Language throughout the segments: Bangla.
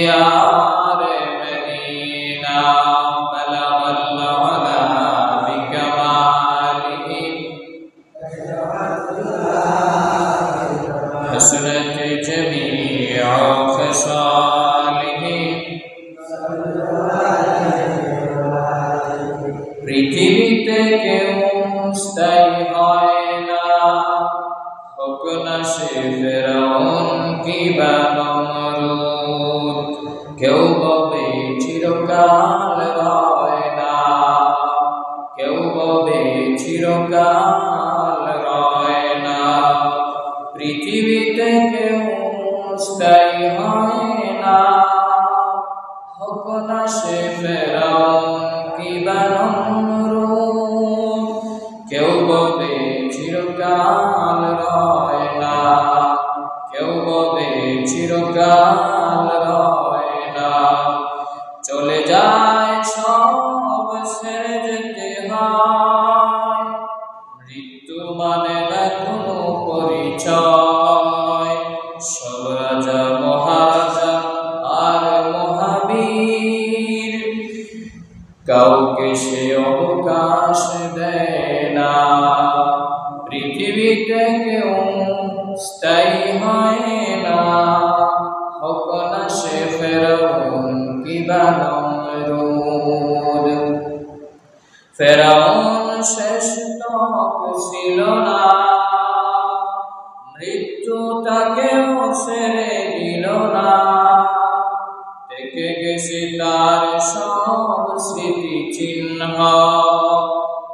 ديار مدينة بلغ العلا بكماله حسنت جميع خصاله পৃথিবীতে কেউ স্থায়ী হয় না, হোক না সে ফেরাউন কিংবা নমরুদ। কেউ ববে চিরকাল রয় না, কেউ ববে চিরকাল রয় না। পৃথিবীতে কেউ স্থায়ী হয় না, হোক না সে ফেরাউন কিংবা নমরুদ। কেউ ববে চিরকাল রয় না, কেউ ববে চিরকাল রয় না। চলে যায় সব ছেড়ে যেতে হয়, মৃত্যু মানে না কোনো পরিচয়। সব রাজা মহারাজা আর মহাবীর, কাউকে সে অবকাশ দেয় না। পৃথিবীতে কেউ স্থায়ী হয় না, হোক না সে ফেরাউন কিংবা নমরুদ। ফেরাউন শেষ তক ছিল না, মৃত্যু তাকেও ছেড়ে দিল না। থেকে গেছে তার সব স্মৃতি চিহ্ন,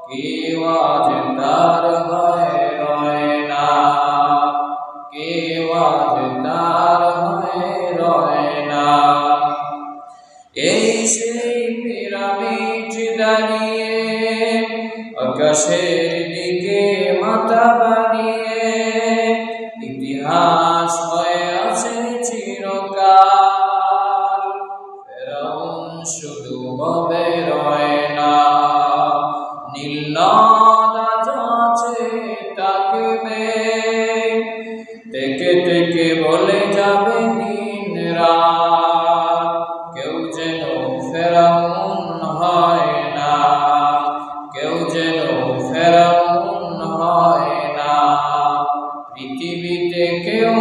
কেউ আজ তার হয়ে রয় না, কেউ আজ তার হয়ে রয় না। এই সেই পিরামিড দাঁড়িয়ে আকাশের দিকে মাথা বাড়িয়ে, ইতিহাস হয়ে আছে চিরকাল। ফেরাউন শুধু ববে রয় না, নীল নদ আজ আছে থাকবে, থেকে থেকে বলে যাবে দিন রাত। কেউ যেন ফেরাউন হয় না, কেউ যেন ফেরাউন হয় না। পৃথিবীতে কেউ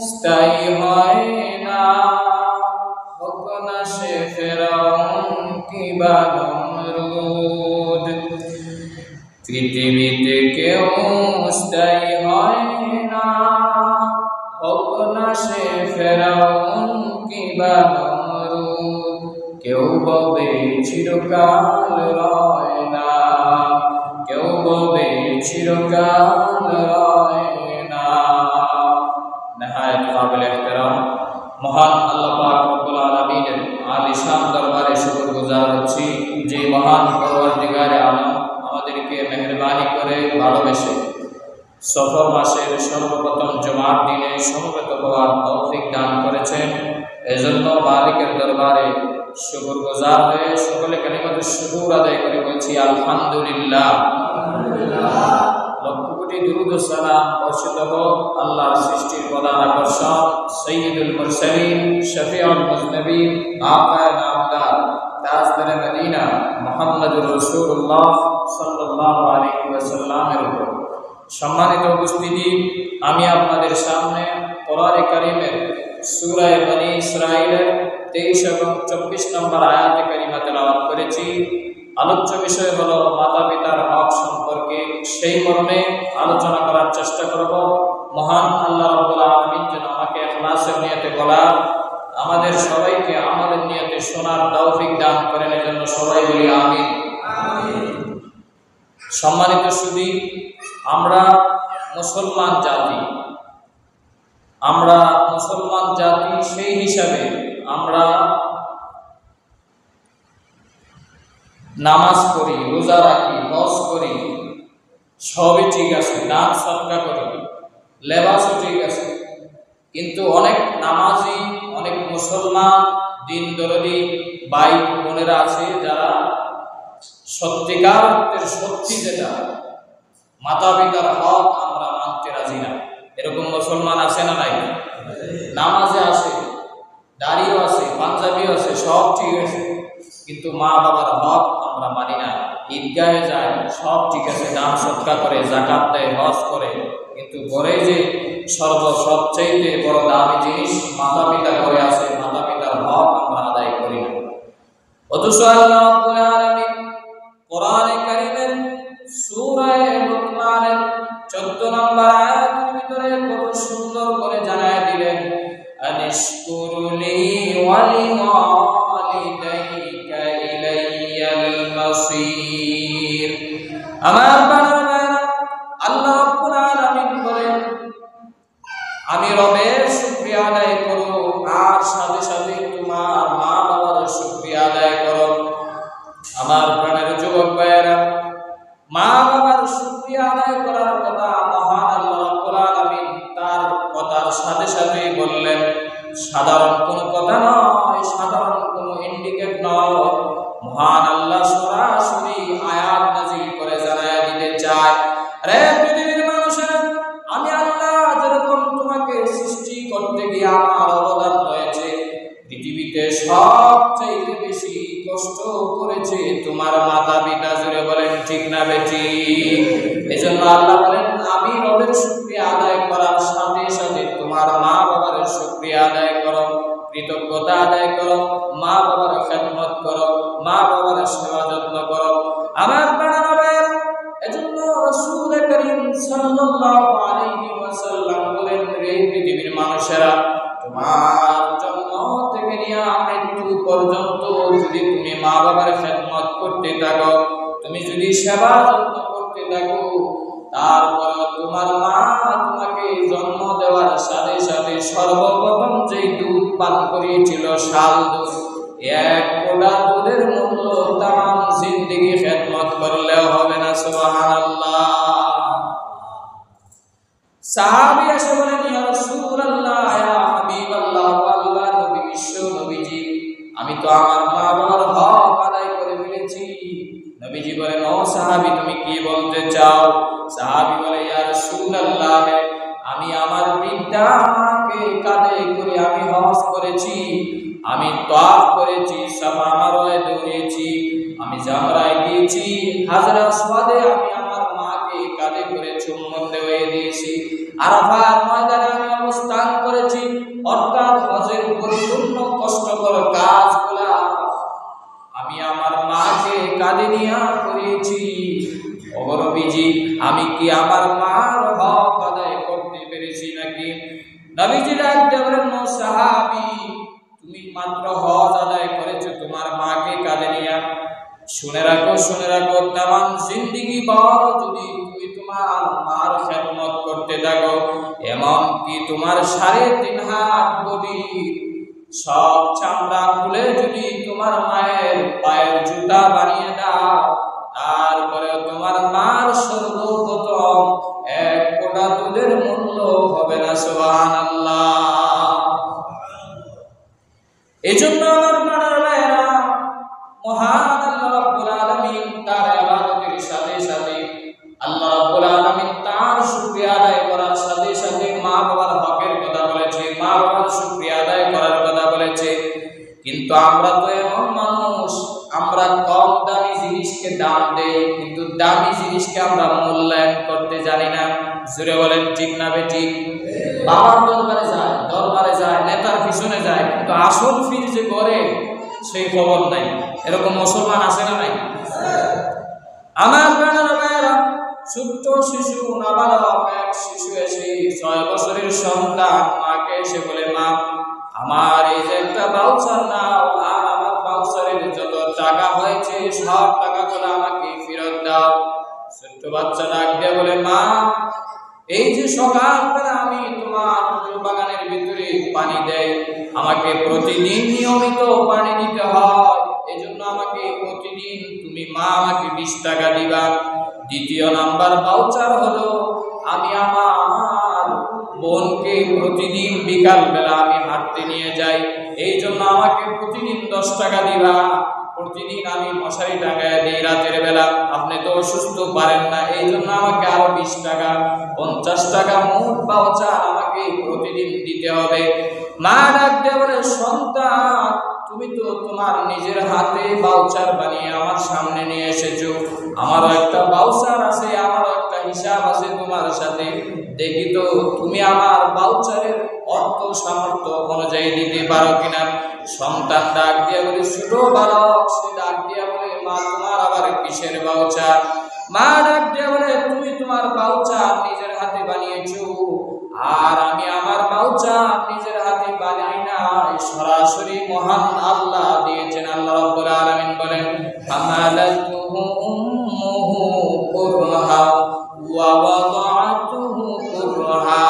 স্থায়ী হয় না, হোক না সে ফেরাউন কিংবা নমরুদ। পৃথিবীতে কেউ স্থায়ী হয় না, হোক না সে ফেরাউন কিংবা নমরুদ। কেউ ববে চিরকাল রয় না, কেউ ববে চিরকাল রয় না। নেহায়েত কাবিল ইহতিরাম মহান আল্লাহ পাক রব্বুল আলামিনের আলিশান দরবারে শুকরগুজার হচ্ছি, যে মহান পরওয়ারদিগারে আলম আমাদেরকে মেহেরবানি করে ভালোবেসে সফর মাসের সর্বপ্রথম জুমার দিনে সমবেত হওয়ার তৌফিক দান করেছেন। এজন্য মালিকের দরবারে শুকরগুজার হয়ে সকলে কালিমাতুশ শুকর আদায় করে বলছি আলহামদুলিল্লাহ। লক্ষ কোটি দুরূদ ও সালাম বর্ষিত হোক আল্লাহর সৃষ্টির প্রধান আকর্ষণ সৈয়দুল মুরসালিন শফিউল মুজনবিন আকায়ে নামদার তাজদারে মদিনা মুহাম্মদুর রাসূলুল্লাহ সাল্লাল্লাহু আলাইহি ওয়াসাল্লামের উপর। সম্মানিত উপস্থিতি, আমি আপনাদের সামনে কোরআনে কারীমের সূরা বনী ইসরাঈলের 23 এবং 24 নম্বর আয়াতে কারিমা তেলাওয়াত করেছি। আলোচ্য বিষয় হলো মাতা পিতার হক সম্পর্কে। সেই মর্মে আলোচনা করার চেষ্টা করব। মহান আল্লাহ রাব্বুল আলামিন যেন আমাকে ইখলাসের নিয়তে বলার, আমাদের সবাইকে আমাদের নিয়তে শোনার তৌফিক দান করেন, এজন্য সবাই বলি আমিন। সম্মানিত সুধী, আমরা মুসলমান জাতি, আমরা মুসলমান জাতি, সেই হিসাবে আমরা নামাজ পড়ি, রোজা রাখি, হজ করি, সবই ঠিক আছে, দান সদকা করি, লেবাসও ঠিক আছে। কিন্তু অনেক নামাজি, অনেক মুসলমান দিন দরদি ভাই বোনেরা আছে যারা সত্যিকার অর্থের সত্যি যেটা মাতা পিতার হক আমরা মানতে রাজি না। এরকম মুসলমান আছে না নাই? নামাজে আসে, দাড়িও আছে, সব ঠিক আছে, কিন্তু মা বাবার হক আমরা মানি না। ঈদগাহে যায়, সব ঠিক আছে, দান সৎকার করে, জাকাত দেয়, হজ করে, কিন্তু ঘরে যে সবচাইতে বড় দামি জিনিস মাতা পিতা করে আছে, মাতা পিতার হক আমরা আদায় করি না। অথচ আল্লাহ রাব্বুল আলামিন কোরআনে কারীমের সূরা লুকমানের 14 নম্বর আয়াতের ভিতরে কত সুন্দর করে জানায় দিলেন, আনিশকুরুলি ওয়া লিওয়ালিদাইকা ইলাইয়াল মাসীর। আমার বান্দারা, আল্লাহ রাব্বুল আলামিন বলেন, আমি রবের শুকরিয়া আদায় করো, আর সাথে সাথে তোমার মা বাবার শুকরিয়া আদায় করো। আমার প্রাণের যুবক ভাইয়েরা, মা বাবার শুকরিয়া আদায় করার কথা মহান আল্লাহ রাব্বুল আলামিন তার কথার সাথে সাথে বললেন। সাধারণ কোনো কথা নয়, সাধারণ কোনো ইন্ডিকেট নয়, মহান আল্লাহ সরাসরি আয়াত নাযিল করে জানায় দিতে চায়, রে পৃথিবীর মানুষেরা, আমি আল্লাহ যেরকম তোমাকে সৃষ্টি করতে গিয়ে আমার অবদান রয়েছে, পৃথিবীতে সবচাইতে বেশি কষ্ট করেছে তোমার মাতা পিতা। জুড়ে বলেন ঠিক না বেঠিক? এজন্য আল্লাহ বলেন, আমি রবের শুকরিয়া আদায় করার সাথে সাথে তোমার মা বাবার শুকরিয়া আদায় করো, কৃতজ্ঞতা আদায় করো, মা বাবার খেদমত করো, মা বাবার সেবা যত্ন করো। আমার প্রাণের ভাইয়েরা, এজন্য রাসূল করিম সাল্লাল্লাহু আলাইহি ওয়াসাল্লাম বলেন, রে পৃথিবীর মানুষেরা, তোমার জন্ম থেকে নিয়ে মৃত্যু পর্যন্ত যদি তুমি মা বাবার খেদমত করতে থাকো, তুমি যদি সেবা যত্ন করতে থাকো, তারপর তোমার মা তোমাকে জন্ম দেওয়ার সাথে সাথে সর্বপ্রথম যে দুধ পান করিয়েছিল, শাল দুধ, এক ফোঁটা দুধের মূল্য তামাম জিন্দেগি খেদমত করলেও হবে না। সুবহানাল্লাহ। সাহাবী এসে বলেন, ইয়া রাসূলুল্লাহ, ইয়া হাবিবাল্লাহ, আল্লাহর নবী, বিশ্ব নবীজি, আমি তো আমার মা বাবার হক আদায় করে ফেলেছি। নবীজি বলেন, ও সাহাবী, তুমি কি বলতে চাও? সাহাবী বলে, ইয়া রাসূলুল্লাহ, আমি আমার বৃদ্ধা মাকে কাঁধে করে আমি হজ করেছি, আমি তাওয়াফ করেছি, সাফা মারওয়ায় দৌড়িয়েছি, আমি জামরায় গিয়েছি, হাজরা আসওয়াদে আমি আমার মাকে কাঁধে করে চুম্বন দিয়ে দিয়েছি, আরাফার ময়দানে আমি অবস্থান করেছি। অর্থাৎ হজের পরিপূর্ণ কষ্টকর কাজগুলা আমি আমার মাকে কাঁধে নিয়ে করেছি। ওগো নবীজি, আমি কি আমার মার হক আদায় করতে পেরেছি নাকি? নবীজি ডাক দিয়ে বলেন, ও সাহাবী, তুমি মাত্র হজ আদায় করেছো তোমার মাকে কাঁধে নিয়ে। শুনে রাখো, শুনে রাখো, তামাম জিন্দেগি ভর যদি তুমি তোমার মার খেদমত করতে থাকো, এমন কি তোমার 3.5 হাত বডি সব চামড়া খুলে যদি তোমার মায়ের পায়ের জুতা বানিয়ে দাও, তারপরে তোমার মার সর্বপ্রথম এক ফোঁটা দুধের মূল্য হবে না। সুবহানাল্লাহ। এজন্য আমার প্রাণের ভাইয়েরা, মহান আল্লাহ রাব্বুল আলামিন তার ইবাদতের সাথে সাথে, আল্লাহ রাব্বুল আলামিন তার শুকরিয়া আদায় করার সাথে সাথে মা বাবার হকের কথা বলেছে, মা বাবার শুকরিয়া আদায় করার কথা বলেছে। কিন্তু আমরা তো এমন মানুষ, আমরা কম দামি জিনিসকে দাম দেই, কিন্তু দামি জিনিসকে আমরা মূল্যায়ন করতে জানি না। জুড়ে বলেন ঠিক না বেঠিক? বাবার দরবারে যায়, নেতার পিছনে যায়, কিন্তু আসল ফির যে করে সেই খবর নাই। এরকম মুসলমান আছে না নাই? আমার প্রাণের ভাইয়েরা, ছোট্ট শিশু, নাবালক এক শিশু এসে 6 বছরের সন্তান মাকে এসে বলে, মা, আমার এই যে একটা বাউচার নাও, আর আমার বাউচারের যত টাকা হয়েছে সব টাকাগুলো আমাকে ফেরত দাও। ছোট্ট বাচ্চা ডাক দিয়ে বলে, মা, এই যে সকালবেলা আমি তোমার ফুল বাগানের ভিতরে পানি দেই, আমাকে প্রতিদিন নিয়মিত পানি দিতে হয়, এজন্য আমাকে প্রতিদিন তুমি মা আমাকে 20 টাকা দিবা। দ্বিতীয় নাম্বার বাউচার হলো, আমি আমার বোনকে প্রতিদিন বিকাল বেলা আমি হাঁটতে নিয়ে যাই, এই জন্য আমাকে প্রতিদিন 10 টাকা দিবা। প্রতিদিন আমি মশারি টাঙায় দিই রাতের বেলা, আপনি তো অসুস্থ পারেন না, এই জন্য আমাকে আরো 20 টাকা, 50 টাকা মোট বাউচার আমাকে প্রতিদিন দিতে হবে। মা ডাক দিয়ে বলে, সন্তান, তুমি তো তোমার নিজের হাতে বাউচার বানিয়ে আমার সামনে নিয়ে এসেছো, আমারও একটা বাউচার আছে, আমারও একটা হিসাব আছে তোমার সাথে, দেখি তো তুমি আমার বাউচারের অর্থ সামর্থ্য অনুযায়ী দিতে পারো কিনা। সন্তান ডাক দিয়া বলে, ছোট বালক সে ডাক দিয়া বলে, মা তোমার আবার কিসের বাউচার? মা ডাক দিয়া বলে, তুমি তোমার বাউচার নিজের হাতে বানিয়েছো, আর আমি আমার বাউচার নিজের হাতে বানাই না, সরাসরি মহান আল্লাহ দিয়েছেন। আল্লাহ রাব্বুল আলামিন বলেন, হামালাতুহু উম্মুহু কুরহা ওয়া ওয়াদাআতুহু কুরহা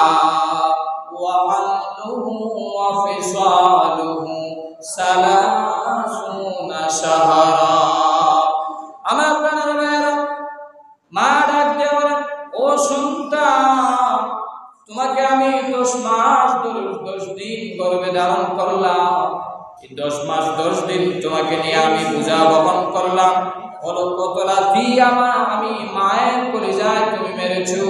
ওয়া হামলুহু ওয়া ফিসালুহু সালাসুনা শাহরা। আমার প্রাণের ভাইরা, মা ডাক দিয়ে বলেন, ও সন্তান, তোমাকে আমি 10 মাস 10 দিন গর্ভে ধারণ করলাম, এই 10 মাস 10 দিন তোমাকে নিয়ে আমি বোঝা বহন করলাম। বলো কত রাতি আমি মায়ের কলিজায় তুমি মেরেছো,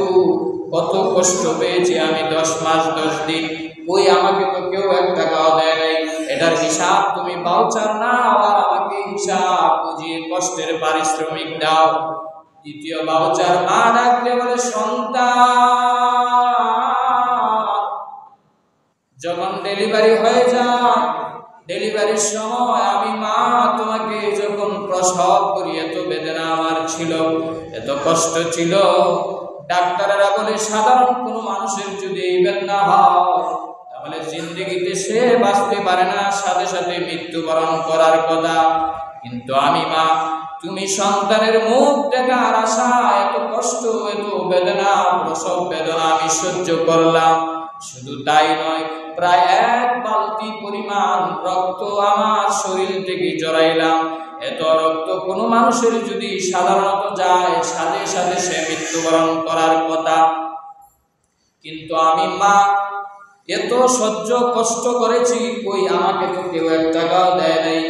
কত কষ্ট পেয়েছি আমি 10 মাস 10 দিন। ওই আমাকে তো কেউ 1 টাকাও দেয় নাই, এটার হিসাব তুমি বাউচার না, আর আমাকে হিসাব বুঝিয়ে কষ্টের পারিশ্রমিক দাও। দ্বিতীয় বাউচার মা ডাকলে বলে, সন্তান যখন ডেলিভারি হয়ে যায়, ডেলিভারির সময় আমি মা তোমাকে যখন প্রসব করি, এত বেদনা আমার ছিল, এত কষ্ট ছিল, ডাক্তারেরা বলে সাধারণ কোনো মানুষের যদি এই বেদনা হয় তাহলে জিন্দেগিতে সে বাঁচতে পারে না, সাথে সাথে মৃত্যুবরণ করার কথা। কিন্তু আমি মা, তুমি সন্তানের মুখ দেখার আশা এত কষ্ট, এত বেদনা, প্রসব বেদনা আমি সহ্য করলাম। শুধু তাই নয়, প্রায় 1 বালতি পরিমাণ রক্ত আমার শরীর থেকে জড়াইলাম। এত রক্ত কোনো মানুষের যদি সাধারণত যায়, সাথে সাথে সে মৃত্যুবরণ করার কথা। কিন্তু আমি মা এত সহ্য কষ্ট করেছি, কই আমাকে তো কেউ 1 টাকাও দেয় নাই।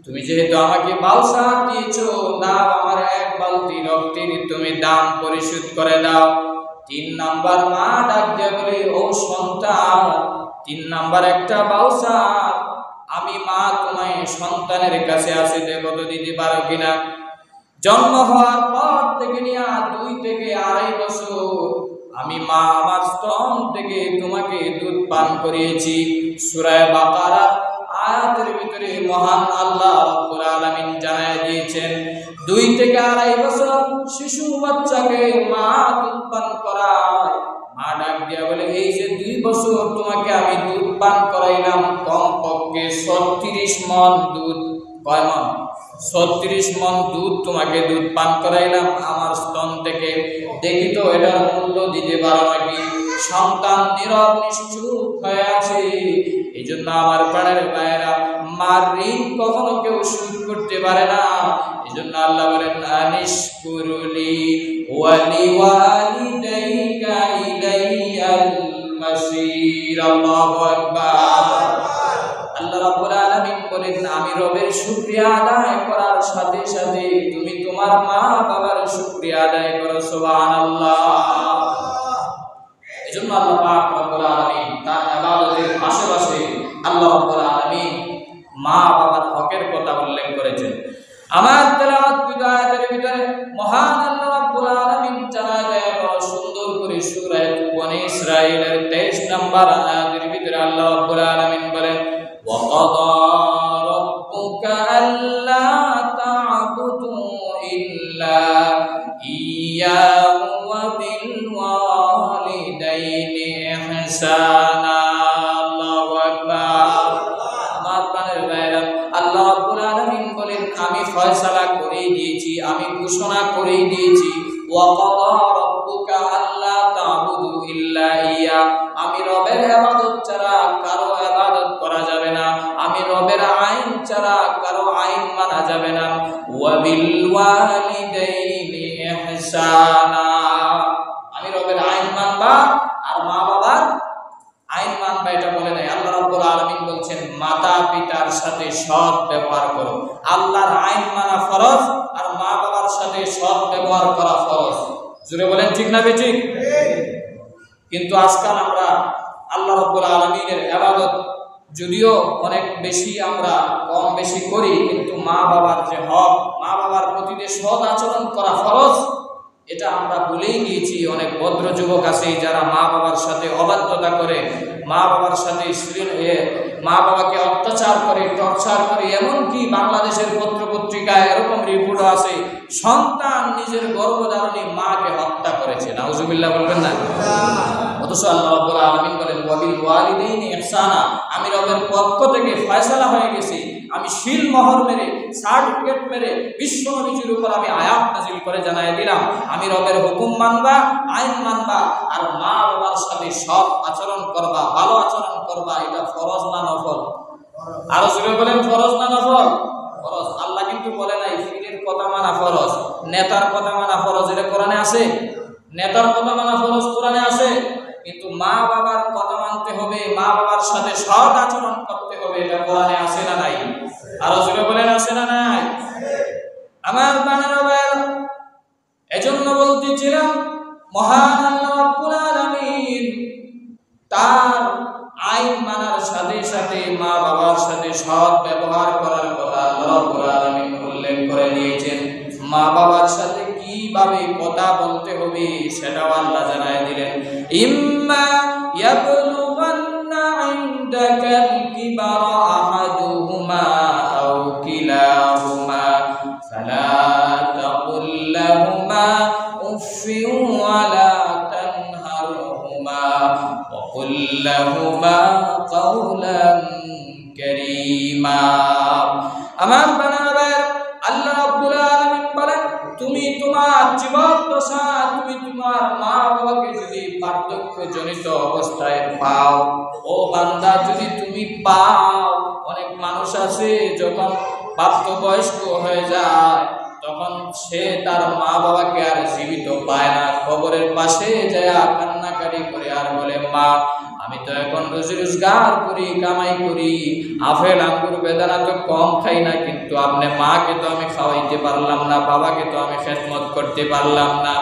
তুমি যেহেতু আমাকে বাউচার দিয়েছো, না আমার 1 বালতি রক্তের তুমি দাম পরিশোধ করে দাও। 3 নাম্বার মা ডাক দিয়ে বলে, ও সন্তান, 3 নাম্বার একটা বাউচার আমি মা তোমায় সন্তানের কাছে আছে, দেখো তো দিতে পারো কিনা। জন্ম হওয়ার পর থেকে নিয়ে 2 থেকে 2.5 বছর আমি মা আমার স্তন থেকে তোমাকে দুধ পান করিয়েছি। সূরা বাকারা আয়াতের ভিতরে মহান আল্লাহ রাব্বুল আলামিন জানায় দিয়েছেন, 2 থেকে 2.5 বছর শিশু বাচ্চাকে মা দুধ পান করায়। মা ডাক দিয়া বলে, এই যে 2 বছর তোমাকে আমি দুধ পান করাইলাম, কমপক্ষে 36 মণ দুধ, কয় মণ? 36 মণ দুধ তোমাকে দুধ পান করাইলাম আমার স্তন থেকে, দেখি তো এটার মূল্য দিতে পারো নাকি। সন্তান নীরব নিশ্চুপ হয়ে আছে। এই জন্য আমার প্রাণের ভাইয়েরা, মার ঋণ কখনো কেউ শোধ করতে পারে না। এই জন্য আল্লাহ বলেন, আনিশকুরুলি ওয়ালি ওয়ালিদাইকা ইলাইয়াল মাসির। আল্লাহু আকবার। আল্লাহ রাব্বুল আলামিন বলেন, আমি রবের শুকরিয়া আদায় করার সাথে সাথে তুমি তোমার মা বাবার শুকরিয়া আদায় করো। সুবহানাল্লাহ। এজন্য আল্লাহ পাক রব্বুল আলামিন তার ইবাদতের পাশাপাশি আল্লাহ রাব্বুল আলামিন মা বাবার হকের কথা উল্লেখ করেছেন। আমার তেলাওয়াত আয়াতের ভিতরে মহান আল্লাহ রাব্বুল আলামিন জানায় দেয় বড় সুন্দর করে সূরা বনী ইসরাঈলের 23 নম্বর আয়াতের ভিতরে আল্লাহ রাব্বুল আলামিন বলেন, وَقَضَى رَبُّكَ أَلَّا تَعْبُدُوا إِلَّا إِيَّاهُ وَبِالْوَالِدَيْنِ إِحْسَانًا। আল্লাহু আকবার। আমার প্রাণের ভাইরা, আল্লাহ রাব্বুল আলামিন বলেন, আমি ফয়সালা করেই দিয়েছি, আমি ঘোষণা করেই দিয়েছি, وَقَضَى رَبُّكَ أَلَّا تَعْبُدُوا إِلَّا إِيَّاهُ, আমি রবের ইবাদত ছাড়া কারো ইবাদত করা যাবে না, আমি রবের আইন ছাড়া কারো আইন মানা যাবে না। ওয়াবিল ওয়ালিদাইনি ইহসানা, আমি রবের আইন মানবা আর মা বাবার আইন মানবা, এটা বলে নাই। আল্লাহ রাব্বুল আলামিন বলছেন, মাতা পিতার সাথে সৎ ব্যবহার করো। আল্লাহর আইন মানা ফরজ, আর মা বাবার সাথে সৎ ব্যবহার করা ফরজ। জোরে বলেন ঠিক না বেঠিক? কিন্তু আজকাল আমরা আল্লাহ রাব্বুল আলামিনের ইবাদত যদিও অনেক বেশি আমরা কম বেশি করি, কিন্তু মা বাবার যে হক, মা বাবার প্রতি যে সৎ আচরণ করা ফরজ, এটা আমরা ভুলেই গিয়েছি। অনেক ভদ্র যুবক আছে যারা মা বাবার সাথে অবাধ্যতা করে, মা বাবার সাথে মা বাবাকে অত্যাচার করে, টর্চার করে। এমনকি বাংলাদেশের পত্রপত্রিকায় এরকম রিপোর্ট আছে, সন্তান নিজের গর্ভধারণী মাকে হত্যা করেছে। নাউজুবিল্লাহ বলবেন না? অথচ আল্লাহ রাব্বুল আলামিন বলেন ওয়াবিল ওয়ালিদাইনি ইহসানা, আমি রবের পক্ষ থেকে ফয়সালা হয়ে গেছি, আমি শিল মোহর মেরে, সার্টিফিকেট মেরে বিশ্ব নবীর উপর আমি আয়াত নাযিল করে জানাই দিলাম, আমি রবের হুকুম মানবা, আইন মানবা, আর মা বাবার সাথে সৎ আচরণ করবা, ভালো আচরণ করবা। এটা ফরজ না নফল? আরো জোরে বলেন, ফরজ না নফল? ফরজ। আল্লাহ কিন্তু বলে নাই পীরের কথা মানা ফরজ, নেতার কথা মানা ফরজ। এটা কোরআনে আছে? নেতার কথা মানা ফরজ কোরআনে আছে, কিন্তু মা বাবার কথা মানতে হবে, মা বাবার সাথে সৎ আচরণ করতে হবে। এটা কোরআনে আছে না নাই? আরো জোরে বলেন, আছে না নাই? আমার বানানো ভাইয়েরা, এজন্য বলতেছিলাম মহান আল্লাহ রাব্বুল আলামিন তার আইন মানার সাথে সাথে মা বাবার সাথে সৎ ব্যবহার করার কথা আল্লাহ রাব্বুল আলামিন উল্লেখ করে দিয়েছেন। মা বাবার সাথে কিভাবে কথা বলতে হবে সেটাও আল্লাহ জানায় দিলেন। ইম্মা ইয়াবলুগান্না ইনদাকাল কিবারা আহাদুহুমা আও কিলাহুমা ফালা তাকুল লাহুমা উফফিন ওয়ালা তানহারহুমা ওয়া কুল লাহুমা কাওলান কারীমা। আমার বানাবে আল্লাহ রাব্বুল আলামিন বলেন, তুমি তোমার জীবদ্দশা, তুমি তোমার মা বাবাকে যদি বার্ধক্যজনিত অবস্থায় পাও, ও বান্দা যদি তুমি পাও, অনেক মানুষ আছে যখন প্রাপ্তবয়স্ক হয়ে যায় তখন সে তার মা বাবাকে আর জীবিত পায় না, কবরের পাশে যায় কান্নাকাটি করে আর বলে, মা আমি তো এখন রোজি রোজগার করি, কামাই করি, আপেল আঙ্গুর বেদানা তো কম খাই না, কিন্তু আপনি মাকে তো আমি খাওয়াইতে পারলাম না, বাবাকে তো আমি খেদমত করতে পারলাম না।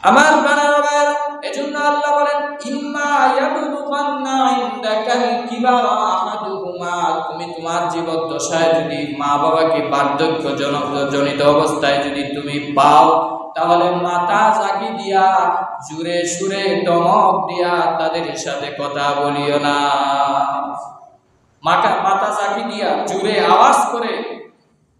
আমার বানানো ভাইরা, এজন্য আল্লাহ বলেন ইম্মা ইয়াবলুগান্না ইনদাকাল কিবারা আহাদুহুমা, তুমি তোমার জীবদ্দশায় যদি মা বাবাকে বার্ধক্যজনিত অবস্থায় যদি তুমি পাও, তাহলে মাথা জাকি দিয়া জুরে সুরে দমক দিয়া তাদের সাথে কথা বলিও না। মাথা জাকি দিয়া জুরে আওয়াজ করে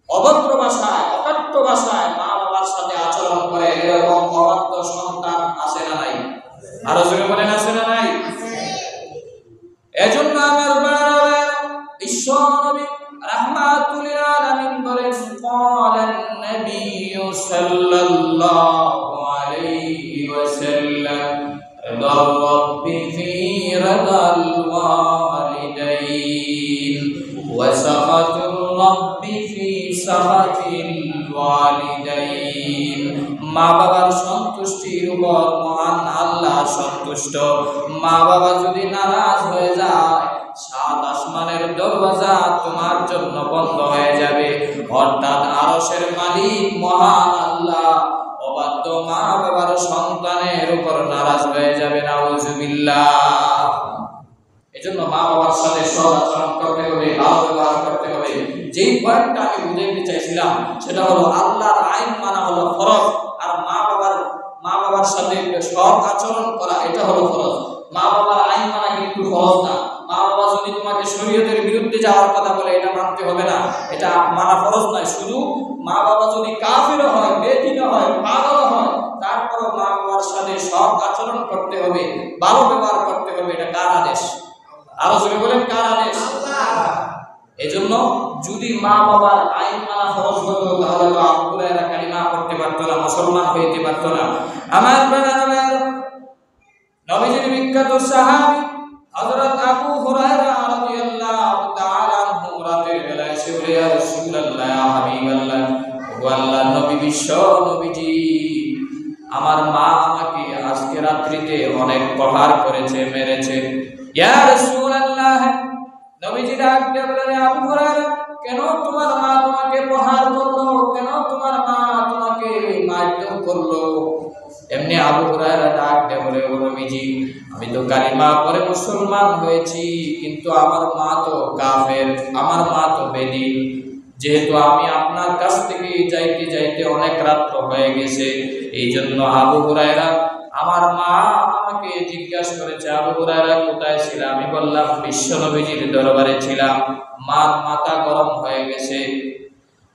অভদ্র ভাষায়, অকথ্য ভাষায় মা বাবার সাথে আচরণ করে, এরকম অবাধ্য সন্তান আছে না নাই? আরো জোরে বলেন, আছে না নাই? এজন্য আমার বাবা বিশ্ব নবী রাহমাতুল লিল আলামিন বলেন, ক্বালান নবিয়্যু সাল্লাল্লাহু আলাইহি ওয়াসাল্লাম রিদার রাব্বি ফি রিদাল ওয়ালিদাইন ওয়া সাখাতুর রাব্বি ফি সাখাতিল ওয়ালিদাইন। মা বাবার সন্তুষ্টির উপর মহান আল্লাহ সন্তুষ্ট। মা বাবা যদি নারাজ হয়ে যায়, সাত আসমানের দরওয়াজা তোমার জন্য বন্ধ হয়ে যাবে। অর্থাৎ আরশের মালিক মহান আল্লাহ অবাধ্য মা বাবার সন্তানের উপর নারাজ হয়ে যাবে। নাউজুবিল্লাহ। এজন্য মা বাবার সাথে সৎ আচরণ করতে হবে, ভালো ব্যবহার করতে হবে। যেই পয়েন্টটা আমি বুঝাইতে চাইছিলাম সেটা হলো আল্লাহর আইন মানা হলো ফরজ, আর মা বাবার সাথে সৎ আচরণ করা এটা হলো ফরজ। মা বাবার আইন মানা কিন্তু ফরজ না। মা বাবা যদি তোমাকে শরীয়তের বিরুদ্ধে যাওয়ার কথা বলে, এটা মানতে হবে না, এটা মানা ফরজ নয়। শুধু মা বাবা যদি কাফির হয়, বেদিন হয়, পাগল হয়, তারপরও মা বাবার সাথে সৎ আচরণ করতে হবে, ভালো ব্যবহার করতে হবে। এটা কার আদেশ? আরো জোরে বলেন, কার আদেশ? এজন্য যদি মা বাবার আইন মানা ফরজ হতো, তাহলে তো আব্দুল্লাহরা কালিমা পড়তে পারতো না, মুসলমান হইতে পারতো না। আমার নবীজির বিখ্যাত সাহাবী হযরত আবু হুরায়রা রাদিয়াল্লাহু তাআলা আনহু রাতের বেলায় এসে বলে, ইয়া রাসূলুল্লাহ, ইয়া হাবিবাল্লাহ, ও আল্লাহর নবী, বিশ্ব নবীজি, আমার মা আমাকে আজকে রাত্রিতে অনেক প্রহার করেছে, মেরেছে। ইয়া রাসূলুল্লাহ, নবীজি ডাক দিয়ে বলেন, আবু হুরায়রা, কেন তোমার মা তোমাকে প্রহার করলো? কেন তোমার মা তোমাকে মারধর করলো? এমনি আবু হুরায়রা ডাক দিয়ে বলে, ও নবীজি, আমি তো কালিমা পড়ে মুসলমান হয়েছি, কিন্তু আমার মা তো কাফের, আমার মা তো বেদিন। যেহেতু আমি আপনার কাছ থেকে যাইতে যাইতে অনেক রাত্র হয়ে গেছে, এই জন্য আবু হুরায়রা, আমার মা আমাকে জিজ্ঞাসা করেছে, আবু হুরায়রা কোথায় ছিল? আমি বললাম বিশ্ব নবীজির দরবারে ছিলাম। মার মাথা গরম হয়ে গেছে।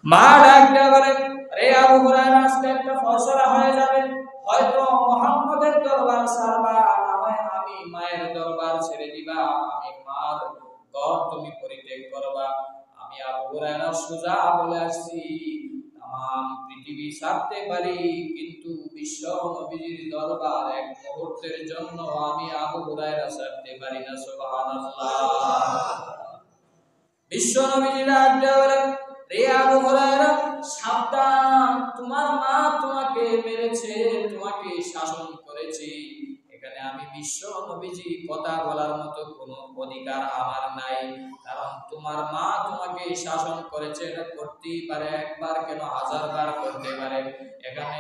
মা ডাক দিয়ে বলেন, আরে আবু হুরায়রা, আজকে একটা ফয়সালা হয়ে যাবে, হয়তো মুহাম্মদের দরবার ছাড়বা, না হয় আমি মায়ের দরবার ছেড়ে দিবা, আমি মার ঘর তুমি পরিত্যাগ করবা। আমি আবু হুরায়রা সোজা বলে আসছি, তাম পৃথিবী ছাড়তে পারি, কিন্তু বিশ্ব নবীজির দরবার এক মুহূর্তের জন্য আমি আবু হুরায়রা ছাড়তে পারি না। সুবহানাল্লাহ। বিশ্ব নবীজি ডাক দিয়ে বলেন, রে আবু হুরায়রা, সাবধান, তোমার মা তোমাকে মেরেছে, তোমাকে শাসন করেছে। এখানে আমি বিশ্ব নবীজি কথা বলার মতো কোনো অধিকার আমার নাই, কারণ তোমার মা তোমাকে শাসন করেছে, এটা করতেই পারে, একবার কেন হাজারবার করতে পারে। এখানে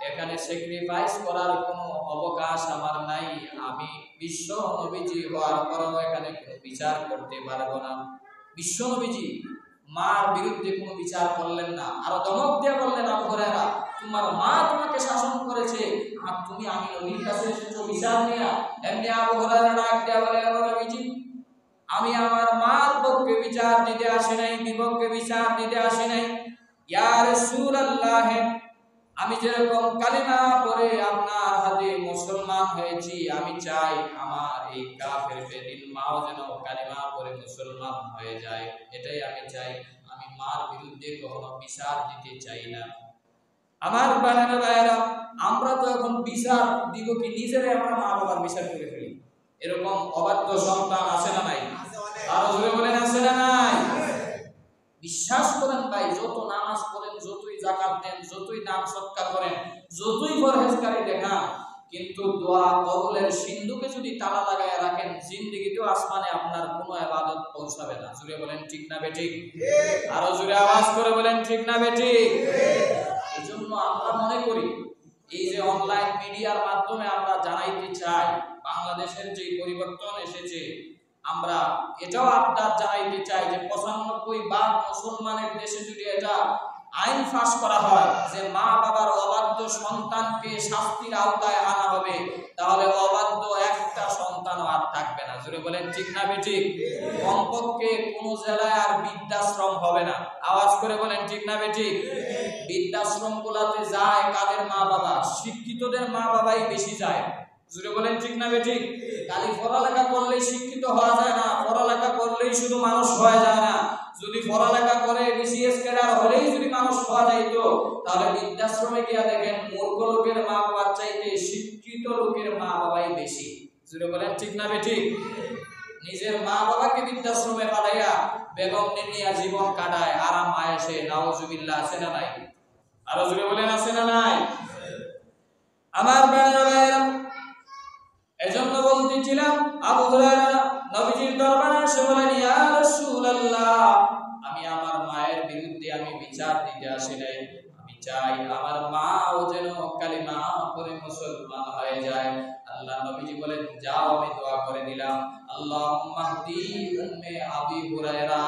এখানে স্যাক্রিফাইস করার কোনো অবকাশ আমার নাই। আমি বিশ্ব নবীজি হওয়ার পরেও এখানে কোনো বিচার করতে পারবো না। বিশ্ব নবীজি মার বিরুদ্ধে কোনো বিচার করলেন না, আরো দমক দিয়ে বললেন, আবু হুরায়রা, তোমার মা তোমাকে শাসন করেছে, আর তুমি আমি নবীর কাছে এসেছো বিচার নিয়ে। এমনি আবু হুরায়রা ডাক দিয়ে বলে, নবীজি, আমি আমার মার পক্ষে বিচার দিতে আসি নাই, বিপক্ষে বিচার দিতে আসি নাই। ইয়া রাসূলুল্লাহ, আমি যেরকম কালিমা পড়ে আপনার হাতে মুসলমান হয়েছি, আমি চাই আমার এই কাফের বেদিন মাও যেন কালিমা পড়ে মুসলমান হয়ে যায়, এটাই আমি চাই। আমি মার বিরুদ্ধে কখনো বিচার দিতে চাই না। আমার বানানো ভাইয়েরা, আমরা তো এখন বিচার দিব কি নিজেরাই আমরা মা বাবার বিচার করে ফেলি। এরকম অবাধ্য সন্তান আছে না নাই? আরো জোরে বলেন, আছে না নাই? বিশ্বাস করেন ভাই, যত নামাজ পড়েন, যতই যাকাত দেন, যতই দান সৎকার করেন, যতই পরহেজগারি দেখান, কিন্তু দোয়া কবুলের সিন্ধুকে যদি তালা লাগায় রাখেন, জিন্দেগিতেও আসমানে আপনার কোনো ইবাদত পৌঁছাবে না। জোরে বলেন ঠিক না বেঠিক? আরো জোরে আওয়াজ করে বলেন ঠিক না বেঠিক? এজন্য আমরা মনে করি, এই যে অনলাইন মিডিয়ার মাধ্যমে আমরা জানাইতে চাই, বাংলাদেশের যে পরিবর্তন এসেছে, আমরা এটাও আবদার জানাইতে চাই যে ৯৫ মুসলমানের দেশে যদি এটা আইন পাস করা হয় যে মা বাবার অবাধ্য সন্তানকে শাস্তির আওতায় আনা হবে, তাহলে অবাধ্য একটা সন্তানও আর থাকবে না। জোরে বলেন ঠিক না বেঠিক? কমপক্ষে কোন জেলায় আর বৃদ্ধাশ্রম হবে না। আওয়াজ করে বলেন ঠিক না বেঠিক? বৃদ্ধাশ্রম গুলাতে যায় কাদের মা বাবা? শিক্ষিতদের মা বাবাই বেশি যায়। জোরে বলেন ঠিক না বেঠিক? খালি পড়ালেখা করলেই শিক্ষিত হওয়া যায় না, পড়ালেখা করলেই শুধু মানুষ হওয়া যায় না। যদি পড়ালেখা করে বিসিএস ক্যাডার হলেই যদি মানুষ হওয়া যাইতো, তাহলে বৃদ্ধাশ্রমে গিয়া দেখেন মূর্খ লোকের মা বাবার চাইতে শিক্ষিত লোকের মা বাবাই বেশি। জোরে বলেন ঠিক না বেঠিক? নিজের মা বাবাকে বৃদ্ধাশ্রমে পাঠাইয়া বেগম নিয়া জীবন কাটায় আরাম আয়েশে, নাউজুবিল্লাহ, আছে না নাই? আরো জোরে বলেন আছে না নাই? আমার ভাইরা, এজন্য বলতেছিলাম, আবু হুরায়রা নবীজির দরবারে এসে বলেন, ইয়া রাসূলুল্লাহ, আমি আমার মায়ের বিরুদ্ধে আমি বিচার দিতে আসি নাই, আমি চাই আমার মাও যেন কালিমা পড়ে মুসলমান হয়ে যায়। আল্লাহ নবীজি বলেন, যাও, আমি দোয়া করে দিলাম, আল্লাহুম্মা হদি উম্মে আবি হুরায়রা,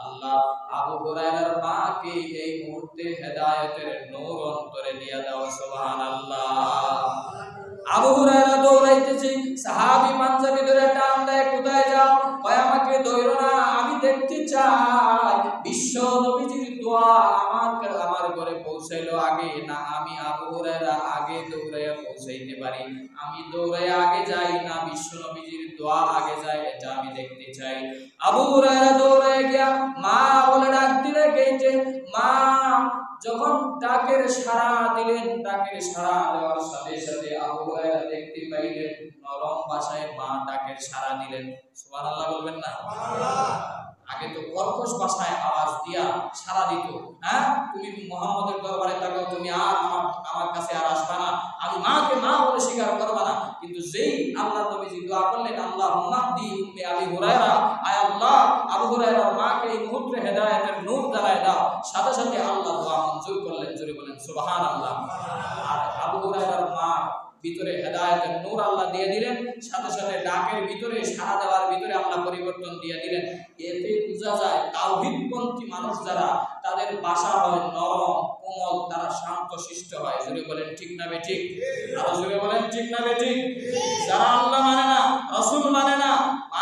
আল্লাহ আবু হুরায়রার মাকে এই মুহূর্তে হেদায়েতের নূর অন্তরে দিয়া দাও। সুবহানাল্লাহ। আবু হুরায়রা দৌড়াইতেছে, সাহাবী পাঞ্জাবি ধরে টান দেয়, কোথায় যাও? কয়, আমাকে ধইরো না, আমি দেখতে চাই বিশ্ব নবীজির দোয়া আমার ঘরে পৌঁছাইলো আগে, না আমি আবু হুরায়রা আগে দৌড়াইয়া পৌঁছাইতে পারি? আমি দৌড়াইয়া আগে যাই না বিশ্ব নবীজির দোয়া আগে যায়, এটা আমি দেখতে চাই। আবু হুরায়রা দৌড়াইয়া গিয়া মা বলে ডাক দিলে, গেইটে মা। যখন ডাকের সাড়া দিলেন, ডাকের সাড়া দেওয়ার সাথে সাথে আবু হুরায়রা দেখতে পাইলেন নরম ভাষায় মা ডাকের সাড়া দিলেন। সুবহানাল্লাহ বলবেন না? আগে তো কর্কশ ভাষায় আওয়াজ দিয়া সাড়া দিত, হ্যাঁ, তুমি মুহাম্মদের দরবারে তাকাও, তুমি আর আমার কাছে আর আসবা না, আমি মাকে মা বলে স্বীকার করবা না। কিন্তু যেই আল্লাহ নবীজি দোয়া করলেন, আল্লাহুম্মা হদি উম্মে আবি হুরায়রা, আয় আল্লাহ আবু হুরায়রার মাকে এই মুহূর্তে হেদায়েতের নূর জ্বালায় দাও, সাথে সাথে আল্লাহ দোয়া মঞ্জুর করলেন। জোরে বলেন সুবহানাল্লাহ। আর আবু হুরায়রার মা ভিতরে হেদায়েতের নূর আল্লাহ দিয়ে দিলেন, সাথে সাথে ডাকের ভিতরে সাড়া দেওয়ার ভিতরে আল্লাহ পরিবর্তন দিয়ে দিলেন। এতে বোঝা যায় তাওহীদপন্থী মানুষ যারা, তাদের ভাষা হয় নরম কোমল, তারা শান্ত শিষ্ট হয়। জোরে বলেন ঠিক না বেঠিক? আরো জোরে বলেন ঠিক না বেঠিক? যারা আল্লাহ মানে না, রাসূল মানে না,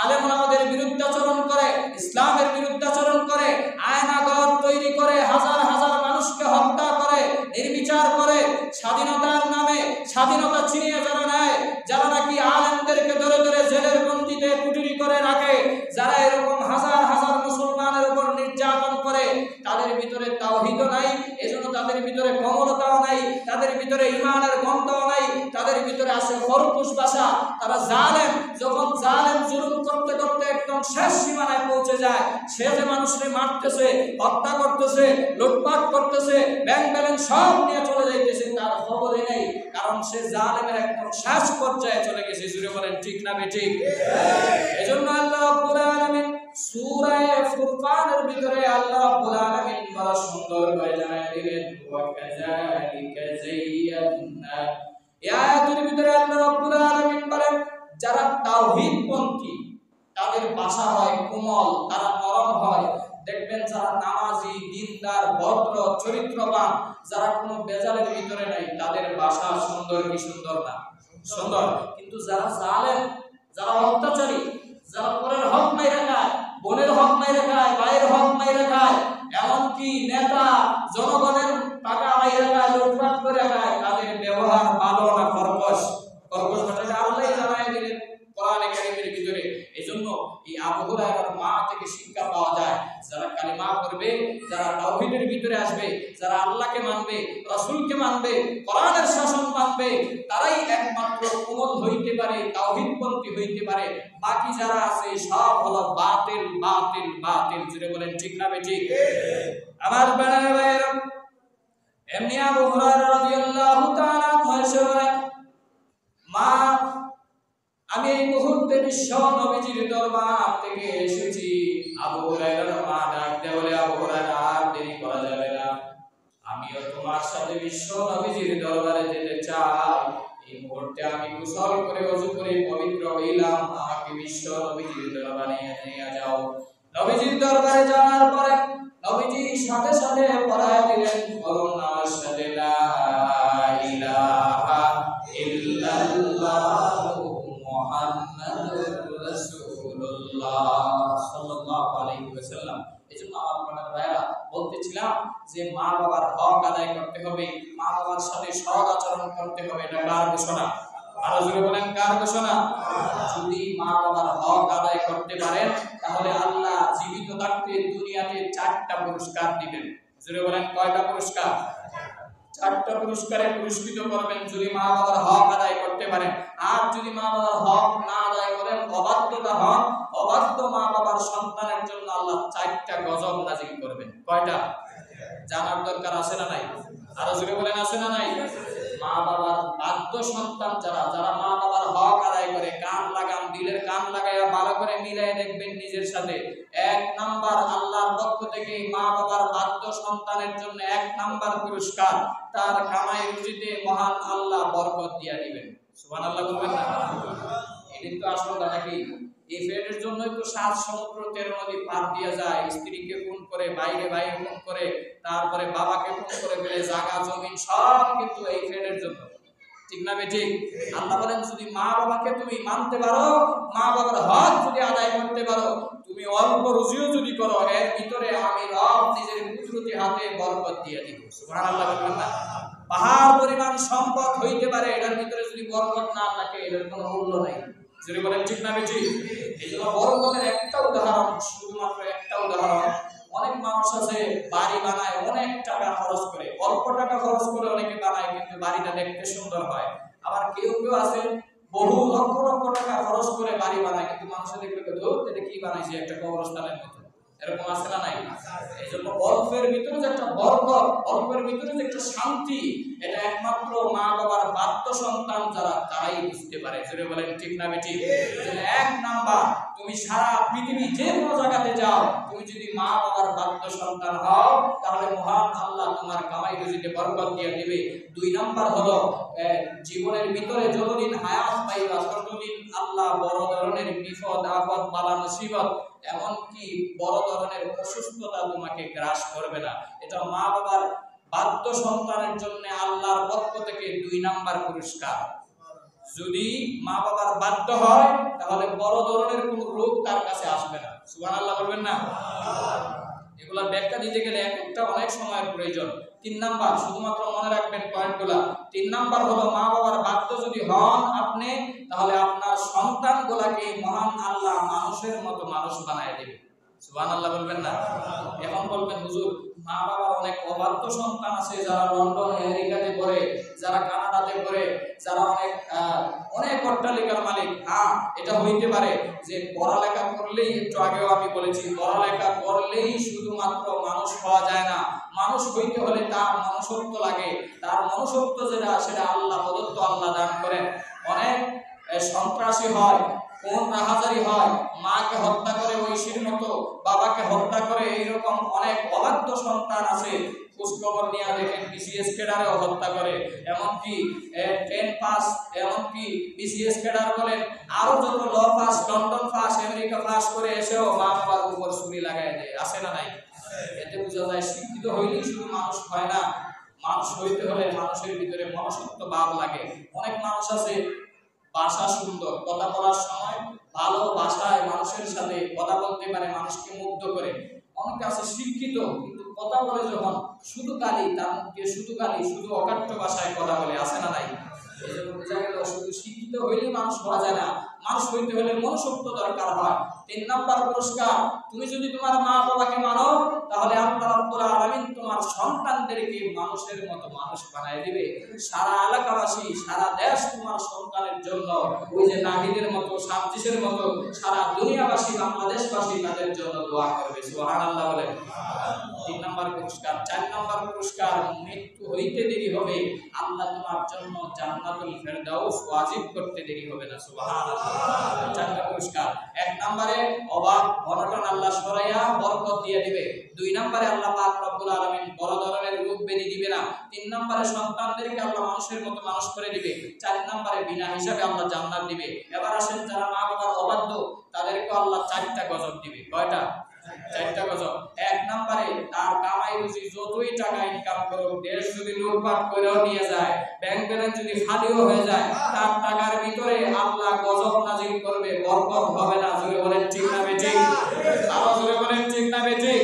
আলেম ওলামাদের বিরুদ্ধাচরণ করে, ইসলামের বিরুদ্ধাচরণ করে, আয়নাঘর তৈরি করে হাজার হাজার মানুষকে হত্যা করে, নির্বিচার করে, স্বাধীনতার নামে স্বাধীনতা ছিনিয়ে যারা নেয়, যারা নাকি আলেমদেরকে ধরে ধরে জেলের বন্দিতে কুটুরি করে রাখে, যারা এরকম হাজার হাজার মুসলমানের উপর নির্যাতন করে, তাদের ভিতরে তাওহীদও নাই, এজন্য তাদের ভিতরে কোমলতাও নাই, তাদের ভিতরে ঈমানের গন্ধও নাই, তাদের ভিতরে আছে খরগোশ ভাষা। তারা জালেম, যখন জালেম জুলুম করতে করতে একদম শেষ সীমানায় পৌঁছে যায়, সে যে মানুষকে মারতেছে, হত্যা করতেছে, লুটপাট করতেছে, ব্যাংক ব্যালেন্স সব নিয়ে চলে যাইতেছে, তার খবরই নেই, কারণ সে জালেমের একদম শেষ পর্যায়ে চলে গেছে। জুড়ে বলেন ঠিক না বেঠিক? এজন্য আল্লাহ রাব্বুল আলামিন সূরা ফুরকানের ভিতরে আল্লাহ রাব্বুল আলামিন বড় সুন্দর করে জানায় দিলেন, ওয়া কাযালিকা যায়্যানা। এই আয়াতের ভিতরে আল্লাহ রাব্বুল আলামিন বলেন, যারা তাওহীদপন্থী তাদের ভাষা হয় কোমল, তারা নরম হয়। দেখবেন যারা নামাজি, দিনদার, ভদ্র, চরিত্রবান, যারা কোনো বেজালের ভিতরে নাই, তাদের ভাষা সুন্দর কি সুন্দর না? সুন্দর। কিন্তু যারা জালেম, যারা অত্যাচারী, যারা পরের হক মাইরা খায়, বোনের হক মাইরা খায়, ভাইয়ের হক মাইরা খায়, এমনকি নেতা জনগণের টাকা মাইরা খায়, লুটপাট করে খায়, তাদের ব্যবহার ভালো না খরগোশ? খরগোশ ভাষাটা আল্লাহই জানায় দিলেন কোরআনে কারীমের ভিতরে। এজন্য এই আবু হুরায়রার মা থেকে শিক্ষা পাওয়া যায়, যারা কালিমা পড়বে, যারা তাওহীদের ভিতরে আসবে, যারা আল্লাহকে মানবে, রাসূলকে মানবে, কোরআনের শাসন মানবে, তারাই একমাত্র কোমল হইতে পারে, তাওহীদপন্থী হইতে পারে। বাকি যারা আছে সব হলো বাতিল বাতিল বাতিল। জুড়ে বলেন ঠিক না বেঠিক? আমার বানার ভাইরা, এমনি আবু হুরায়রা রাদিয়াল্লাহু তাআলা আনহু বলেন, মা আমি এই মুহূর্তে বিশ্ব নবীজির দরবার থেকে এসেছি। আবু হুরায়রার মা ডাক দিয়ে বলে, আবু হুরায়রা আর দেরি করা যাবে না, আমিও তোমার সাথে বিশ্ব নবীজির দরবারে যেতে চাই। এই মুহূর্তে আমি গোসল করে ওযু করে পবিত্র হইলাম, আমাকে বিশ্ব নবীজির দরবারে নিয়ে যাও। নবীজির দরবারে যাওয়ার পরে নবীজি সাথে সাথে পড়ায় দিলেন, বলুন আমার সাথে, লা ইলাহা ইল্লাল্লাহু মুহাম্মাদুর রাসূলুল্লাহ সাল্লাল্লাহু আলাইহি ওয়াসাল্লাম। এজন্য আমার প্রাণের ভাইরা বলতেছিলাম যে মা বাবার হক আদায় করতে হবে, মা বাবার সাথে সৎ আচরণ করতে হবে। এটা কার ঘোষণা? আরো জোরে বলেন, কার ঘোষণা? যদি মা বাবার হক আদায় করতে পারেন, তাহলে আল্লাহ জীবিত থাকতে দুনিয়াতে 4টা পুরস্কার দিবেন। জোরে বলেন, কয়টা পুরস্কার? 4টা পুরস্কারে পুরস্কৃত করবেন যদি মা বাবার হক আদায় করতে পারেন। আর যদি মা বাবার হক না আদায় করেন, অবাধ্যতা হন, অবাধ্য মা বাবার সন্তানের জন্য আল্লাহ 4টা গজব নাজিল করবেন। কয়টা? জানার দরকার আছে না নাই? আরো জোরে বলেন, আছে না নাই? মা বাবার বাধ্য সন্তান যারা, যারা মা বাবার হক আদায় করে, কান লাগান, দিলের কান লাগাইয়া ভালো করে মিলাই দেখবেন নিজের সাথে। 1 নাম্বার আল্লাহর পক্ষ থেকে মা বাবার বাধ্য সন্তানের জন্য 1 নাম্বার পুরস্কার, তার কামাই রুজিতে মহান আল্লাহ বরকত দিয়া দিবেন। সুবহানাল্লাহ বলবেন না? এদিন তো আসল নাকি এই ফেরের জন্যই তো 7 সমুদ্র 13 নদী পার দিয়ে যায়। স্ত্রীকে খুন করে, বাইরে খুন করে, তারপরে বাবাকে খুন করে ফেলে, জায়গা জমিন সব কিন্তু এই ফেরের জন্য। ঠিক না বেঠিক? আল্লাহ বলেন, যদি মা বাবাকে তুমি মানতে পারো, মা বাবার হক যদি আদায় করতে পারো, তুমি অল্প রুজিও যদি করো, এর ভিতরে আমি রব নিজের কুদরতি হাতে বরকত দিয়ে দিব। সুবহানাল্লাহ বলবেন না? পাহাড় পরিমাণ সম্পদ হইতে পারে, এটার ভিতরে যদি বরকত না থাকে, এর কোনো মূল্য নাই। যদি বলেন ঠিক না বেঠিক? এই জন্য বরকতের একটা উদাহরণ, শুধুমাত্র একটা উদাহরণ। অনেক মানুষ আছে বাড়ি বানায় অনেক টাকা খরচ করে, অল্প টাকা খরচ করে অনেকে বানায়, কিন্তু বাড়িটা দেখতে সুন্দর হয়। আবার কেউ কেউ আছে বহু লক্ষ লক্ষ টাকা খরচ করে বাড়ি বানায়, কিন্তু মানুষের দেখলে এটা কি বানাইছে, একটা কবরস্থানের মতো। এরকম আছে না নাই? এই জন্য অল্পের ভিতরে যে একটা বরকত, অল্পের ভিতরে যে একটা শান্তি, এটা একমাত্র মা বাবার বাধ্য সন্তান যারা, তারাই বুঝতে পারে। জোরে বলেন ঠিক না বেঠিক? 1 নাম্বার, তুমি সারা পৃথিবী যে কোনো জায়গাতে যাও, তুমি যদি মা বাবার বাধ্য সন্তান হও তাহলে মহান আল্লাহ তোমার কামাই রুজিতে বরকত দিয়ে দিবে। 2 নাম্বার হলো জীবনের ভিতরে যতদিন হায়াত পাইবা ততদিন আল্লাহ বড় ধরনের বিপদ আপদ বালা মুসিবত এমনকি বড় ধরনের অসুস্থতা তোমাকে গ্রাস করবে না। এটা মা বাবার বাধ্য সন্তানের জন্য আল্লাহর পক্ষ থেকে 2 নাম্বার পুরস্কার। যদি মা বাবার বাধ্য হয় তাহলে বড় ধরনের কোন রোগ তার কাছে আসবে না। সুবহানাল্লাহ বলবেন না? এগুলা ব্যাখ্যা দিতে গেলে একটা অনেক সময়ের প্রয়োজন। 3 নাম্বার, শুধুমাত্র মনে রাখবেন পয়েন্টগুলা। 3 নাম্বার হলো মা বাবার বাধ্য যদি হন আপনি, তাহলে আপনার সন্তানগুলাকে মহান আল্লাহ মানুষের মতো মানুষ বানায় দেবে। সুবহানাল্লাহ বলবেন না? এখন বলবেন হুজুর মা বাবার অনেক অবাধ্য সন্তান আছে, যারা লন্ডন আমেরিকাতে পড়ে, যারা কানাডাতে পড়ে, যারা অনেক অট্টালিকার মালিক। হ্যাঁ, এটা হইতে পারে যে পড়ালেখা করলেই, একটু আগেও আমি বলেছি, পড়ালেখা করলেই শুধুমাত্র মানুষ হওয়া যায় না। মানুষ হইতে হলে তার মনুষ্যত্ব লাগে। তার মনুষ্যত্ব যেটা সেটা আল্লাহ প্রদত্ত, আল্লাহ দান করেন। অনেক সন্ত্রাসী হয়, কোন রাহাজারি হয়, মাকে হত্যা করে ঐশীর মতো, বাবাকে হত্যা করে, এইরকম অনেক অবাধ্য সন্তান আছে। খোঁজখবর নিয়ে দেখেন বিসিএস ক্যাডারেও হত্যা করে, এমনকি 10 পাস, এমনকি বিসিএস ক্যাডার বলেন আরো যত law pass, London pass, America pass করে এসেও মা বাবার উপর ছুরি লাগাই দেয়। আছে না নাই? এতে বোঝা যায় শিক্ষিত হইলেই শুধু মানুষ হয় না, মানুষ হইতে হলে মানুষের ভিতরে মনুষ্যত্ব ভাব লাগে। অনেক মানুষ আছে ভাষা সুন্দর, কথা বলার সময় ভালো ভাষায় মানুষের সাথে কথা বলতে পারে, মানুষকে মুগ্ধ করে। অনেকে আছে শিক্ষিত কিন্তু কথা বলে যখন শুধু গালি, তার মুখে শুধু গালি, শুধু অকাট্য ভাষায় কথা বলে। আছে না নাই? এই জন্য বোঝা গেল শুধু শিক্ষিত হইলেই মানুষ হওয়া যায় না, মানুষ হইতে হলে মনুষ্যত্ব দরকার হয়। 3 নাম্বার পুরস্কার, তুমি যদি তোমার মা বাবাকে মানো তাহলে আল্লাহ রাব্বুল আলামিন তোমার সন্তানদেরকে মানুষের মতো মানুষ বানায় দিবে। সারা এলাকাবাসী, সারা দেশ তোমার সন্তানের জন্য ওই যে নাহিদের মতো, সাবজিসের মতো সারা দুনিয়াবাসী, বাংলাদেশবাসী তাদের জন্য দোয়া করবে। সুবহানাল্লাহ বলে। 3 নাম্বার পুরস্কার। 4 নাম্বার পুরস্কার, মৃত্যু হইতে দেরি হবে, আল্লাহ তোমার জন্য জান্নাতুল ফেরদাউস ওয়াজিব করতে দেরি হবে না। সুবহানাল্লাহ। 4টা পুরস্কার। 1 নম্বরে অভাব অনটন আল্লাহ সরাইয়া বরকত দিয়ে দিবে। 2 নম্বরে আল্লাহ পাক রব্বুল আলামিন বড় ধরনের রোগ ব্যাধি দিবে না। 3 নম্বরে সন্তানদেরকে আল্লাহ মানুষের মতো মানুষ করে দিবে। 4 নম্বরে বিনা হিসাবে আল্লাহ জান্নাত দিবে। এবার আসেন যারা মা বাবার অবাধ্য তাদেরকে আল্লাহ 4টা গজব দিবে। কয়টা? 4টা গজব। 1 নম্বরে তার কামাই রুজি যতই টাকা ইনকাম করুক, দেশ যদি লুটপাট করেও নিয়ে যায়, ব্যাংক ব্যালেন্স যদি খালিও হয়ে যায়, তার টাকার ভিতরে আল্লাহ গজব নাযিল করবে, বরকত হবে না। জোরে বলেন ঠিক না বেঠিক? আরো জোরে বলেন ঠিক না বেঠিক?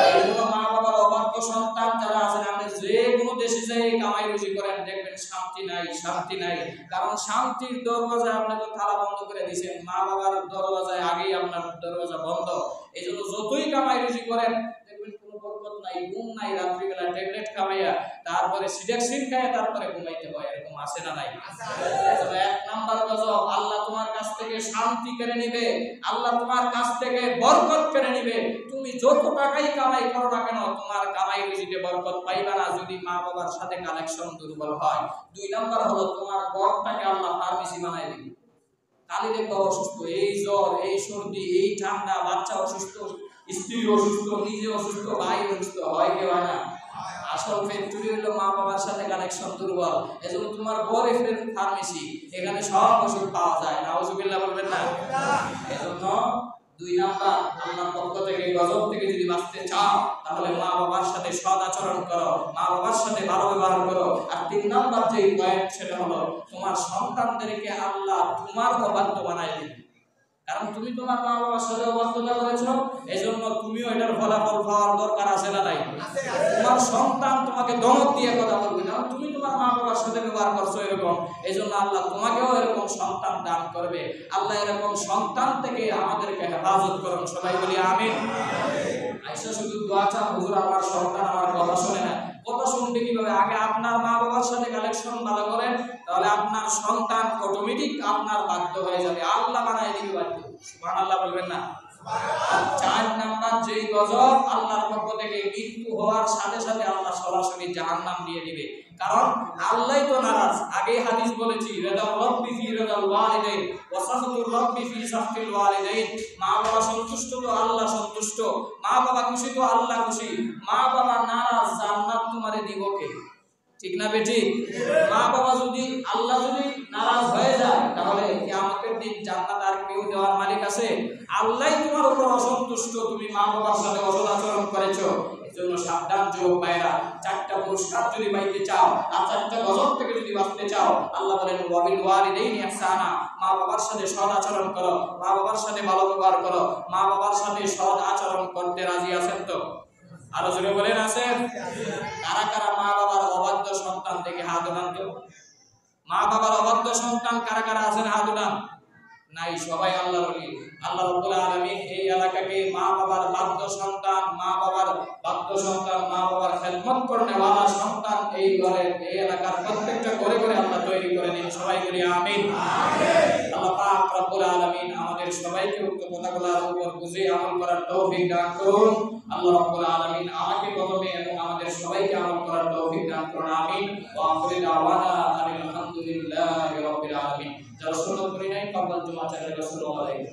এইজন্য মা বাবার অবাধ্য সন্তান যারা আছেন, আপনি যে কোনো দেশে যাই কামাই রুজি করেন, দেখবেন শান্তি নাই, শান্তি নাই। কারণ শান্তির দরওয়াজা আপনি তো তালা বন্ধ করে দিয়েছেন, মা বাবার দরওয়াজায় আগেই আপনার দরওয়াজা বন্ধ। এই জন্য যতই কামাই রুজি করেন দেখবেন কোনো বরকত নাই, ঘুম নাই, রাত্রিবেলা ট্যাবলেট খাওয়াইয়া তারপরে সিডাক্সিন খাইয়া তারপরে ঘুমাইতে হয়। এরকম আছে না নাই? এজন্য 1 নাম্বার গজব, আল্লাহ তোমার কাছ থেকে শান্তি কেড়ে নিবে, আল্লাহ তোমার কাছ থেকে বরকত কেড়ে নিবে। তুমি যত টাকাই কামাই করো না কেন, তোমার কামাই রুজিতে বরকত পাইবা না যদি মা বাবার সাথে কানেকশন দুর্বল হয়। 2 নাম্বার হলো তোমার ঘরটাকে আল্লাহ ফার্মেসি বানাই দিবে। কালি দেখবা অসুস্থ, এই জ্বর, এই সর্দি, এই ঠান্ডা, বাচ্চা অসুস্থ, স্ত্রী অসুস্থ, নিজে অসুস্থ, ভাই অসুস্থ, হয় কি হয় না? আসল ফ্যাক্টরি হলো মা বাবার সাথে কানেকশন দুর্বল। এজন্য তোমার ঘরে ফার্মেসি, এখানে সব ওষুধ পাওয়া যায়। নাউজুবিল্লাহ বলবেন না? এজন্য 2 নাম্বার, আল্লাহর পক্ষ থেকে গজব থেকে যদি বাঁচতে চাও তাহলে মা বাবার সাথে সৎ আচরণ করো, মা বাবার সাথে ভালো ব্যবহার করো। আর 3 নাম্বার যে পয়েন্ট সেটা হলো তোমার সন্তানদেরকে আল্লাহ তোমার অবাধ্য বানায় দিবে। কারণ তুমি তোমার মা বাবার সাথে অবাধ্যতা করেছো, এজন্য তুমিও এটার ফলাফল পাওয়ার দরকার আছে না নাই? তোমার সন্তান তোমাকে ধমক দিয়ে কথা বলবে, কারণ তুমি তোমার মা বাবার সাথে ব্যবহার করছো এরকম। এজন্য আল্লাহ তোমাকেও এরকম সন্তান দান করবে। আল্লাহ এরকম সন্তান থেকে আমাদেরকে হেফাজত করুন। সবাই বলি আমিন। আয়েশা শুধু দোয়া চান, হুজুর আমার সন্তান আমার কথা শুনে না। কথা শুনবে কিভাবে? আগে আপনার মা বাবার সাথে কালেকশন ভালো করেন, তাহলে আপনার সন্তান অটোমেটিক আপনার বাধ্য হয়ে যাবে, আল্লাহ বানায় দিবে বাধ্য। সুবহানাল্লাহ বলবেন না? 4 নাম্বার যেই গজব, আল্লাহর পক্ষ থেকে মৃত্যু হওয়ার সাথে সাথে আল্লাহ সরাসরি জাহান্নাম দিয়ে দিবে। কারণ আল্লাহই তো নারাজ। আগেই হাদিস বলেছি, রিদাল রাব্বি ফি রিদাল ওয়ালিদাইন ওয়া সাখতুর রাব্বি ফি সাখতিল ওয়ালিদাইন। মা বাবা সন্তুষ্ট তো আল্লাহ সন্তুষ্ট। সন্তুষ্ট, মা বাবা খুশি তো আল্লাহ খুশি। মা বাবা নারাজ, জান্নাত তোমারে দিব কে? ঠিক না বেটি? মা বাবা যদি, আল্লাহ যদি নারাজ হয়ে যায়, তাহলে কিয়ামতের দিন জান্নাত আর কেউ দেওয়ার মালিক আছে? আল্লাহই তোমার উপর অসন্তুষ্ট, তুমি মা বাবার সাথে অসৎ আচরণ করেছো। এজন্য সাবধান যুবক ভাইরা, চারটা পুরস্কার যদি পাইতে চাও আর চারটা গজব থেকে যদি বাঁচতে চাও, আল্লাহ বলেন ওয়াবিল ওয়ালিদাইনি ইহসানা, মা বাবার সাথে সৎ আচরণ করো, মা বাবার সাথে ভালো ব্যবহার করো। মা বাবার সাথে সৎ আচরণ করতে রাজি আছেন তো? আরো জোরে বলেন আছেন? কারা কারা মা বাবার অবাধ্য সন্তান থেকে হাত উঠান তো? মা বাবার অবাধ্য সন্তান কারা কারা আছেন হাত উঠান? নাই, সবাই আল্লাহর ওলি। আল্লাহ রাব্বুল আলামিন এই এলাকাকে মা বাবার বাধ্য সন্তান, মা বাবার খেদমত করতে ওয়ালা সন্তান এই ঘরে, এই এলাকার প্রত্যেকটা ঘরে ঘরে আল্লাহ তৈরি করে দিন। সবাই বলি আমিন। আল্লাহ পাক রব্বুল আলামিন আমাদের সবাইকে উক্ত কথাগুলোর উপর বুঝে আমল করার তৌফিক দান করুন। আল্লাহ রাব্বুল আলামিন আমাকে প্রথমে এবং আমাদের সবাইকে আমল করার তৌফিক দান করুন। আমিন। ওয়া আখিরু দাওয়ানা আলহামদুলিল্লাহি রাব্বিল আলামিন। যারা সুন্নাত পড়ি নাই, কাবল জুমা চাইলে রাসূলুল্লাহ আলাইহি